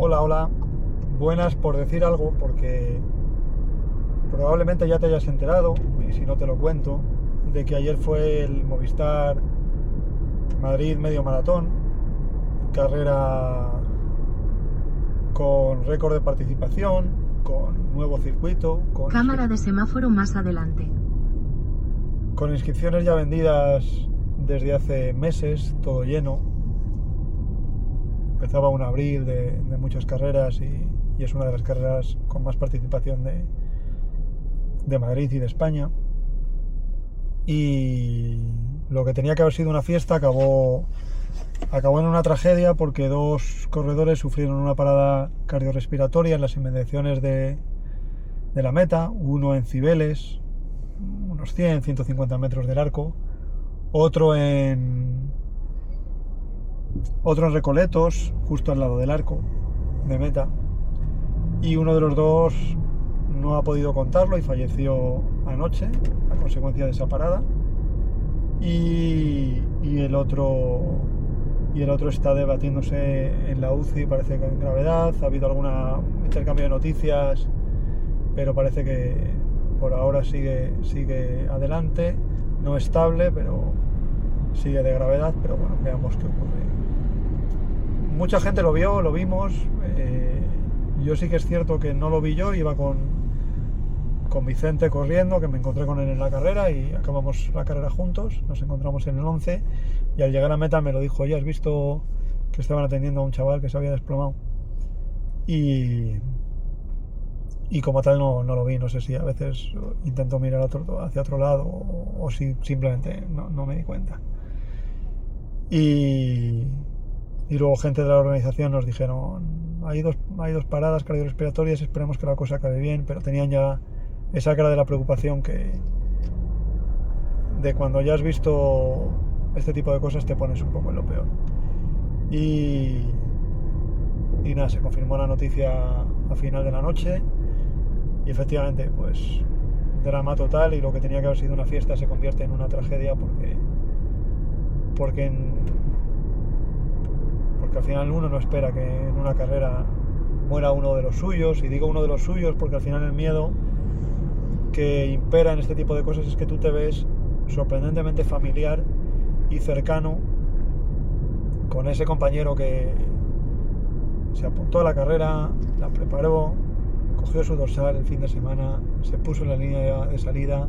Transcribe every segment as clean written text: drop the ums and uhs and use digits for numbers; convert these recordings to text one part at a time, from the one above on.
Hola, hola. Buenas por decir algo, porque probablemente ya te hayas enterado, y si no te lo cuento, de que ayer fue el Movistar Madrid Medio Maratón, carrera con récord de participación, con nuevo circuito, Cámara de semáforo más adelante. con inscripciones ya vendidas desde hace meses, todo lleno. Empezaba un abril de muchas carreras y es una de las carreras con más participación de Madrid y de España. Y lo que tenía que haber sido una fiesta acabó en una tragedia porque dos corredores sufrieron una parada cardiorrespiratoria en las inmediaciones de la meta, uno en Cibeles, unos 100-150 metros del arco, otro en Recoletos, justo al lado del arco de meta, y uno de los dos no ha podido contarlo y falleció anoche a consecuencia de esa parada, y el otro está debatiéndose en la UCI, parece que en gravedad. Ha habido algún intercambio de noticias, pero parece que por ahora sigue adelante, no estable, pero sigue de gravedad. Pero bueno, veamos qué ocurre. Mucha gente lo vio, lo vimos. Yo sí que es cierto que no lo vi yo, iba con Vicente corriendo, que me encontré con él en la carrera y acabamos la carrera juntos, nos encontramos en el 11 y al llegar a meta me lo dijo: oye, ¿has visto que estaban atendiendo a un chaval que se había desplomado? Y como tal no lo vi, no sé si a veces intento mirar hacia otro lado o si simplemente no me di cuenta. Y luego gente de la organización nos dijeron: hay dos paradas cardiorrespiratorias, esperemos que la cosa acabe bien, pero tenían ya esa cara de la preocupación de cuando ya has visto este tipo de cosas te pones un poco en lo peor. Y nada, se confirmó la noticia a final de la noche y efectivamente pues drama total, y lo que tenía que haber sido una fiesta se convierte en una tragedia porque al final uno no espera que en una carrera muera uno de los suyos, y digo uno de los suyos porque al final el miedo que impera en este tipo de cosas es que tú te ves sorprendentemente familiar y cercano con ese compañero que se apuntó a la carrera, la preparó, cogió su dorsal el fin de semana, se puso en la línea de salida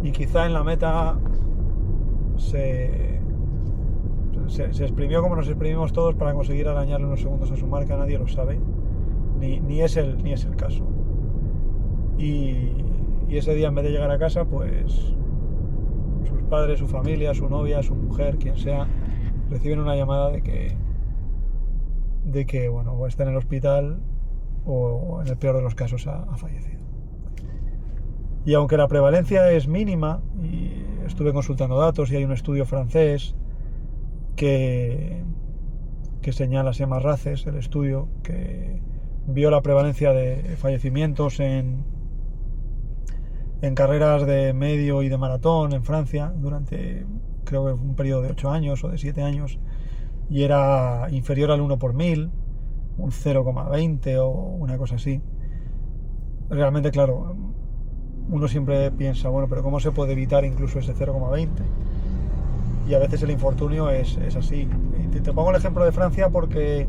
y quizá en la meta se exprimió como nos exprimimos todos para conseguir arañarle unos segundos a su marca. Nadie lo sabe, ni es el caso. Y ese día, en vez de llegar a casa, pues sus padres, su familia, su novia, su mujer, quien sea, reciben una llamada de que bueno, o está en el hospital o en el peor de los casos ha fallecido. Y aunque la prevalencia es mínima, y estuve consultando datos y hay un estudio francés que señala, se llama RACES, el estudio, que vio la prevalencia de fallecimientos en carreras de medio y de maratón en Francia durante, creo que un periodo de 8 años o de 7 años, y era inferior al 1 por 1000, un 0,20 o una cosa así. Realmente, claro, uno siempre piensa, bueno, pero ¿cómo se puede evitar incluso ese 0,20? Y a veces el infortunio es así. Te pongo el ejemplo de Francia porque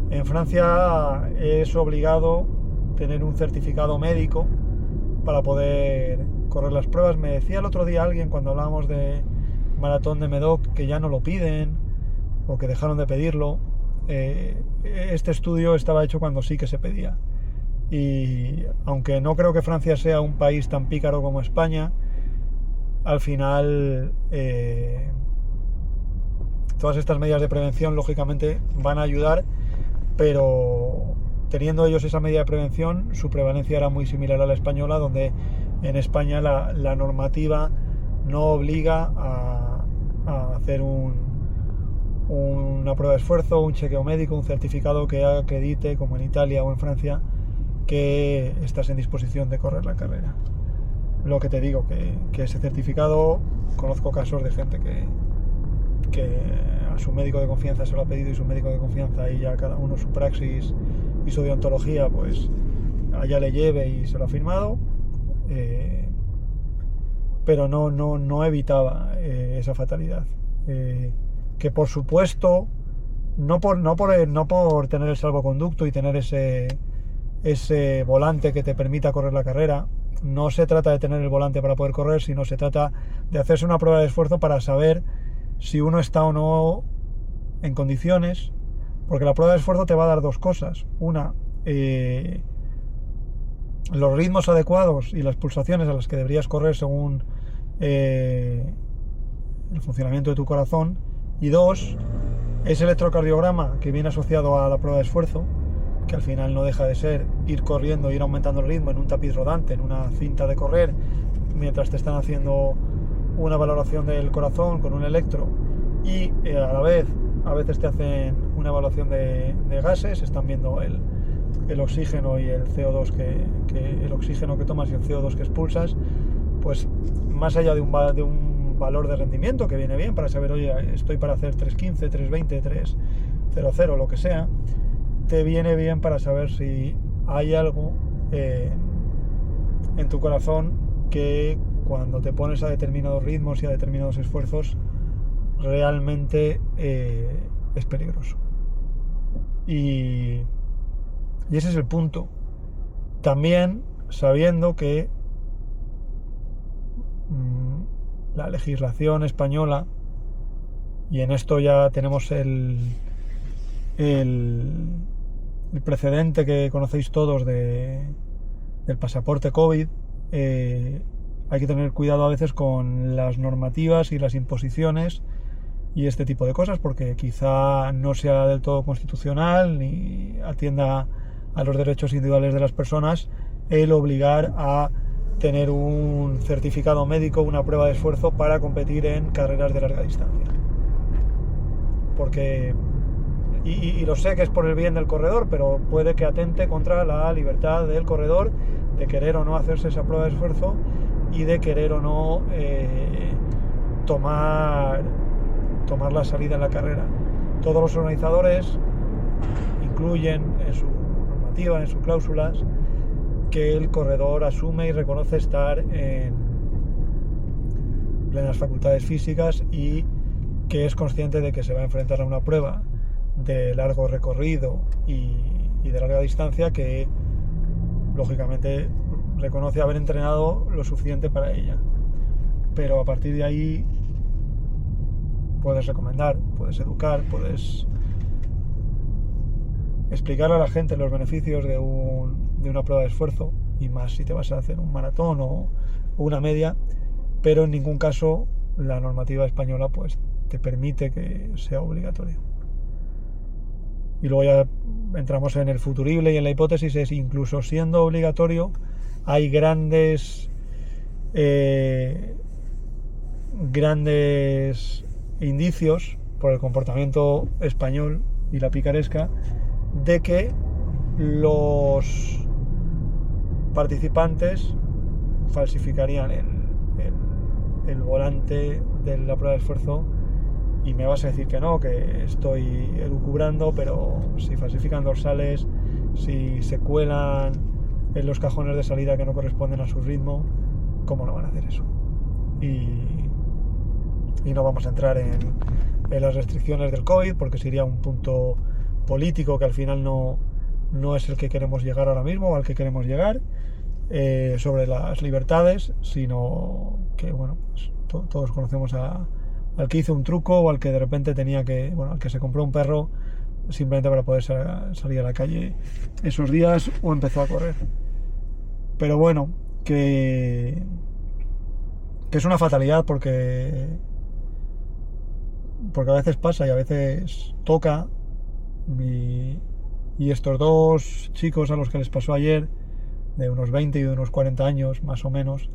en Francia es obligado tener un certificado médico para poder correr las pruebas. Me decía el otro día alguien, cuando hablábamos de maratón de Médoc, que ya no lo piden o que dejaron de pedirlo. Este estudio estaba hecho cuando sí que se pedía, y aunque no creo que Francia sea un país tan pícaro como España, al final todas estas medidas de prevención lógicamente van a ayudar, pero teniendo ellos esa medida de prevención, su prevalencia era muy similar a la española, donde en España la normativa no obliga a hacer una prueba de esfuerzo, un chequeo médico, un certificado que acredite, como en Italia o en Francia, que estás en disposición de correr la carrera. Lo que te digo, que ese certificado, conozco casos de gente que su médico de confianza se lo ha pedido y su médico de confianza, y ya cada uno su praxis y su deontología, pues allá le lleve y se lo ha firmado, pero no evitaba esa fatalidad, que por supuesto no por tener el salvoconducto y tener ese volante que te permita correr la carrera. No se trata de tener el volante para poder correr, sino se trata de hacerse una prueba de esfuerzo para saber si uno está o no en condiciones, porque la prueba de esfuerzo te va a dar dos cosas. Una, los ritmos adecuados y las pulsaciones a las que deberías correr según el funcionamiento de tu corazón, y dos, ese electrocardiograma que viene asociado a la prueba de esfuerzo, que al final no deja de ser ir corriendo, ir aumentando el ritmo en un tapiz rodante, en una cinta de correr, mientras te están haciendo una valoración del corazón con un electro, y a la vez a veces te hacen una evaluación de gases, están viendo el oxígeno y el CO2 el oxígeno que tomas y el CO2 que expulsas. Pues más allá de un valor de rendimiento que viene bien para saber, oye, estoy para hacer 3.15, 3.20, 3.00, lo que sea, te viene bien para saber si hay algo en tu corazón que cuando te pones a determinados ritmos y a determinados esfuerzos realmente es peligroso. Y ese es el punto. También sabiendo que la legislación española, y en esto ya tenemos el precedente que conocéis todos del pasaporte COVID, hay que tener cuidado a veces con las normativas y las imposiciones y este tipo de cosas, porque quizá no sea del todo constitucional ni atienda a los derechos individuales de las personas el obligar a tener un certificado médico, una prueba de esfuerzo para competir en carreras de larga distancia. Porque, y lo sé que es por el bien del corredor, pero puede que atente contra la libertad del corredor de querer o no hacerse esa prueba de esfuerzo y de querer o no tomar la salida en la carrera. Todos los organizadores incluyen en su normativa, en sus cláusulas, que el corredor asume y reconoce estar en plenas facultades físicas y que es consciente de que se va a enfrentar a una prueba de largo recorrido y de larga distancia, que lógicamente reconoce haber entrenado lo suficiente para ella. Pero a partir de ahí puedes recomendar, puedes educar, puedes explicar a la gente los beneficios de una prueba de esfuerzo, y más si te vas a hacer un maratón o una media, pero en ningún caso la normativa española pues te permite que sea obligatorio. Y luego ya entramos en el futurible y en la hipótesis, es incluso siendo obligatorio hay grandes indicios por el comportamiento español y la picaresca de que los participantes falsificarían el volante de la prueba de esfuerzo. Y me vas a decir que no, que estoy elucubrando, pero si falsifican dorsales, si se cuelan en los cajones de salida que no corresponden a su ritmo, ¿cómo no van a hacer eso? Y no vamos a entrar en las restricciones del COVID, porque sería un punto político que al final no es el que queremos llegar ahora mismo, o al que queremos llegar, sobre las libertades, sino que, bueno, pues todos conocemos al que hizo un truco, o al que de repente al que se compró un perro simplemente para poder salir a la calle esos días, o empezó a correr. Pero bueno, que es una fatalidad, porque a veces pasa y a veces toca, y estos dos chicos a los que les pasó ayer, de unos 20 y de unos 40 años más o menos,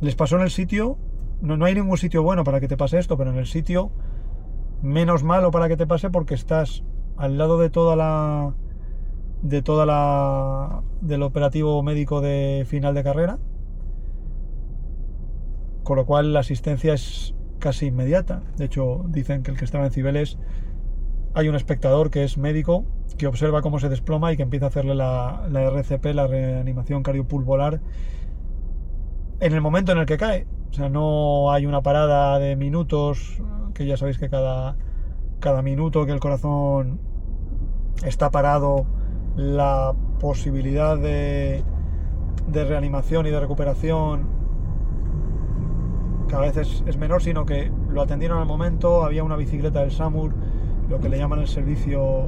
les pasó en el sitio, no hay ningún sitio bueno para que te pase esto, pero en el sitio menos malo para que te pase, porque estás al lado del operativo médico de final de carrera, con lo cual la asistencia es casi inmediata. De hecho, dicen que el que estaba en Cibeles, hay un espectador que es médico, que observa cómo se desploma y que empieza a hacerle la RCP, la reanimación cardiopulmonar, en el momento en el que cae. O sea, no hay una parada de minutos, que ya sabéis que cada minuto que el corazón está parado, la posibilidad de reanimación y de recuperación cada vez es menor, sino que lo atendieron al momento. Había una bicicleta del SAMUR, lo que le llaman el servicio,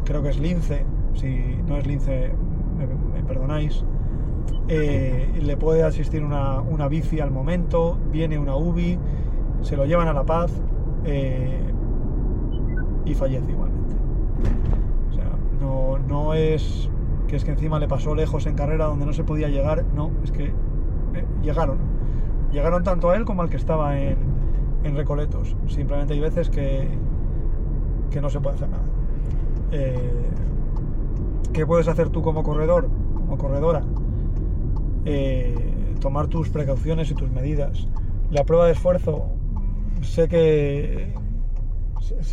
creo que es Lince, si no es Lince me perdonáis. Le puede asistir una bici al momento, viene una UBI, se lo llevan a La Paz y fallece igualmente. O sea, no es que encima le pasó lejos en carrera donde no se podía llegar, no, es que llegaron tanto a él como al que estaba en Recoletos. Simplemente hay veces que no se puede hacer nada. ¿Qué puedes hacer tú como corredor, como corredora? Tomar tus precauciones y tus medidas. La prueba de esfuerzo, sé que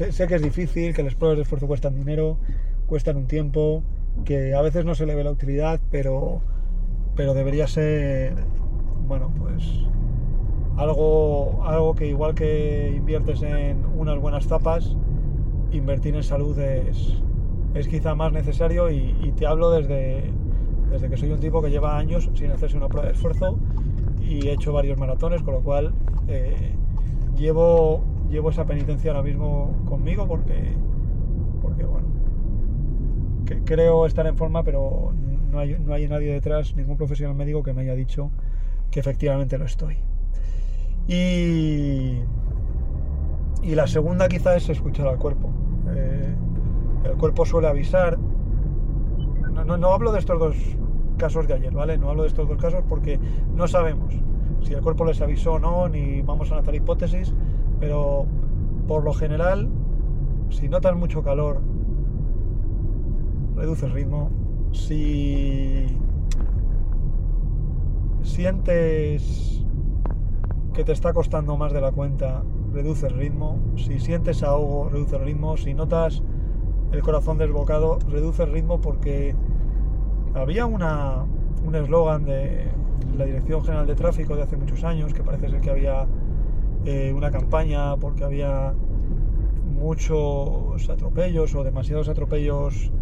es difícil, que las pruebas de esfuerzo cuestan dinero, cuestan un tiempo, que a veces no se le ve la utilidad, pero debería ser, bueno, pues algo que, igual que inviertes en unas buenas zapas, invertir en salud es quizá más necesario, y te hablo desde que soy un tipo que lleva años sin hacerse una prueba de esfuerzo y he hecho varios maratones, con lo cual llevo esa penitencia ahora mismo conmigo porque bueno, que creo estar en forma, pero no hay nadie detrás, ningún profesional médico que me haya dicho que efectivamente lo estoy. Y la segunda quizá es escuchar al cuerpo. El cuerpo suele avisar. No hablo de estos dos casos de ayer, ¿vale? No hablo de estos dos casos porque no sabemos si el cuerpo les avisó o no, ni vamos a lanzar hipótesis, pero por lo general, si notas mucho calor, reduce el ritmo. Si sientes que te está costando más de la cuenta, reduce el ritmo. Si sientes ahogo, reduce el ritmo. Si notas el corazón desbocado, reduce el ritmo, porque había un eslogan de la Dirección General de Tráfico de hace muchos años, que parece ser que había una campaña porque había muchos atropellos o demasiados atropellos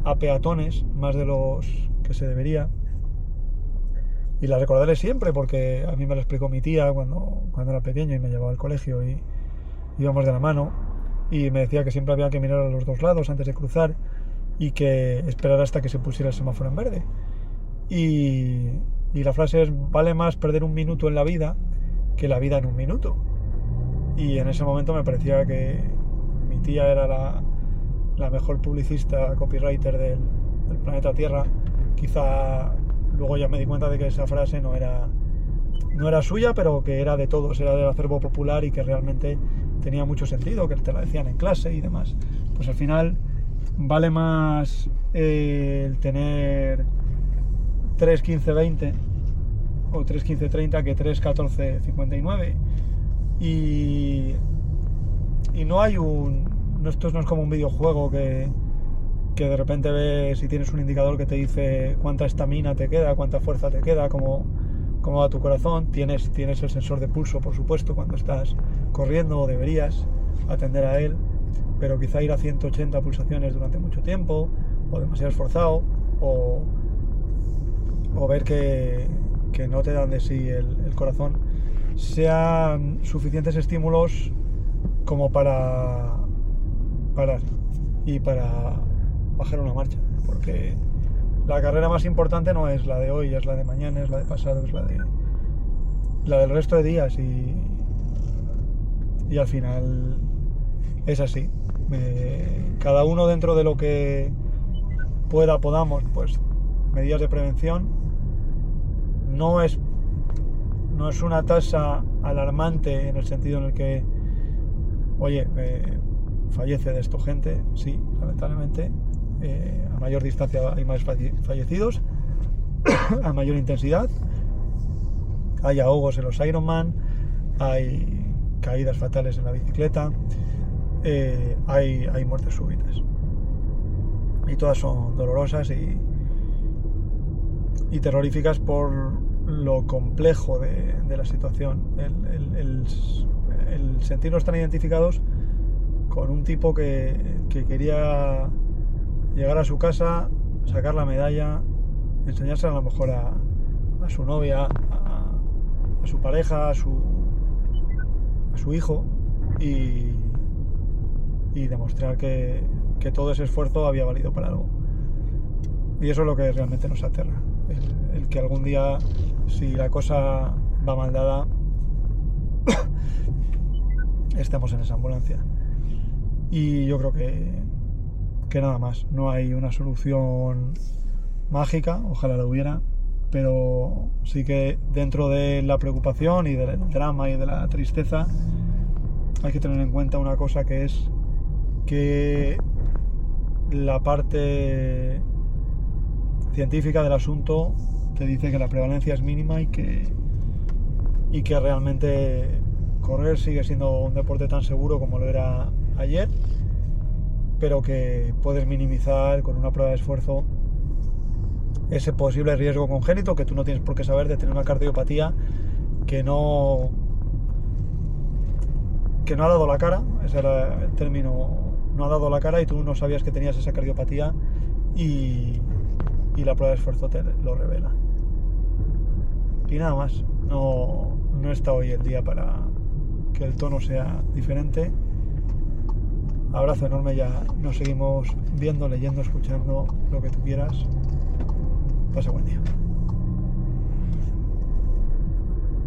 a peatones, más de los que se debería. Y la recordaré siempre porque a mí me lo explicó mi tía cuando era pequeño y me llevaba al colegio y íbamos de la mano, y me decía que siempre había que mirar a los dos lados antes de cruzar y que esperar hasta que se pusiera el semáforo en verde. Y la frase es: vale más perder un minuto en la vida que la vida en un minuto. Y en ese momento me parecía que mi tía era la mejor publicista, copywriter del planeta Tierra. Quizá luego ya me di cuenta de que esa frase no era suya, pero que era de todos, era del acervo popular y que realmente tenía mucho sentido, que te la decían en clase y demás. Pues al final vale más el tener 3:15:20 o 3:15:30 que 3:14:59. Y no hay esto no es como un videojuego que de repente ves si tienes un indicador que te dice cuánta estamina te queda, cuánta fuerza te queda, cómo va tu corazón. Tienes el sensor de pulso, por supuesto, cuando estás corriendo, o deberías atender a él, pero quizá ir a 180 pulsaciones durante mucho tiempo, o demasiado esforzado, o ver que no te dan de sí el corazón, sean suficientes estímulos como para parar y para bajar una marcha, porque la carrera más importante no es la de hoy, es la de mañana, es la de pasado, es la del resto de días, y al final es así. Cada uno, dentro de lo que podamos, pues medidas de prevención. No es una tasa alarmante en el sentido en el que, oye, fallece de esto gente, sí, lamentablemente. A mayor distancia hay más fallecidos, a mayor intensidad. Hay ahogos en los Ironman, hay caídas fatales en la bicicleta, hay muertes súbitas. Y todas son dolorosas y terroríficas por lo complejo de la situación. El sentirnos tan identificados con un tipo que quería llegar a su casa, sacar la medalla, enseñársela a lo mejor a su novia, a su pareja, a su hijo, y demostrar que todo ese esfuerzo había valido para algo. Y eso es lo que realmente nos aterra, el que algún día, si la cosa va mal dada, estemos en esa ambulancia. Y yo creo que nada más, no hay una solución mágica, ojalá la hubiera, pero sí que dentro de la preocupación y del drama y de la tristeza hay que tener en cuenta una cosa, que es que la parte científica del asunto te dice que la prevalencia es mínima y que realmente correr sigue siendo un deporte tan seguro como lo era ayer, pero que puedes minimizar con una prueba de esfuerzo ese posible riesgo congénito que tú no tienes por qué saber, de tener una cardiopatía que no ha dado la cara. Ese era el término, no ha dado la cara, y tú no sabías que tenías esa cardiopatía, y la prueba de esfuerzo te lo revela. Y nada más, no está hoy el día para que el tono sea diferente. Abrazo enorme, ya nos seguimos viendo, leyendo, escuchando, lo que tú quieras. Pasa buen día.